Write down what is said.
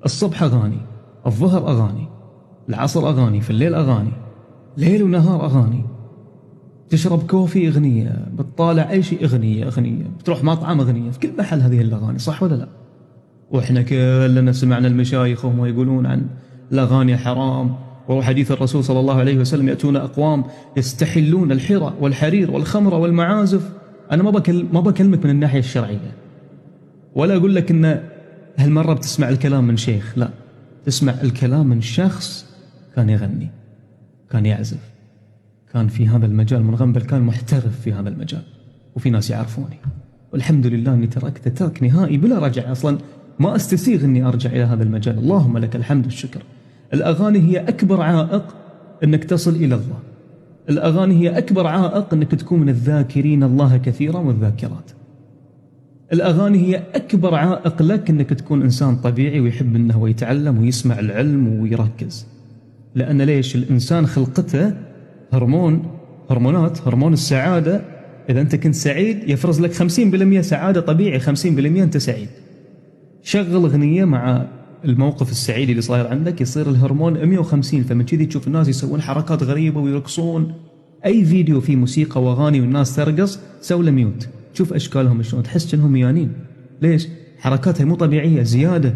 الصبح أغاني، الظهر أغاني، العصر أغاني، في الليل أغاني، ليل ونهار أغاني. تشرب كوفي أغنية، بتطالع أي شيء أغنية، بتروح مطعم أغنية، في كل محل هذه الأغاني، صح ولا لا؟ وإحنا كلنا سمعنا المشايخ وهم يقولون عن الأغاني حرام، وحديث الرسول صلى الله عليه وسلم يأتون أقوام يستحلون الحرى والحرير والخمر والمعازف. أنا ما بكلمك من الناحية الشرعية، ولا أقول لك إن هالمرة بتسمع الكلام من شيخ، لا، تسمع الكلام من شخص كان يغني، كان يعزف، كان في هذا المجال منغم، بل كان محترف في هذا المجال، وفي ناس يعرفوني، والحمد لله أني تركته ترك نهائي بلا رجع. أصلا ما أستسيغ أني أرجع إلى هذا المجال، اللهم لك الحمد والشكر. الأغاني هي أكبر عائق أنك تصل إلى الله، الأغاني هي أكبر عائق أنك تكون من الذاكرين الله كثيرا والذاكرات. الأغاني هي أكبر عائق لك أنك تكون إنسان طبيعي ويحب أنه يتعلم ويسمع العلم ويركز. لأن ليش؟ الإنسان خلقته هرمون السعادة. إذا أنت كنت سعيد يفرز لك 50% سعادة طبيعي، 50% أنت سعيد. شغل أغنية مع الموقف السعيد اللي صاير عندك، يصير الهرمون 150. فمن كذي تشوف الناس يسوون حركات غريبة ويرقصون. أي فيديو فيه موسيقى وأغاني والناس ترقص سوي له ميوت، شوف أشكالهم شلون، تحس إنهم ميانين. ليش؟ حركاتها مو طبيعية، زيادة.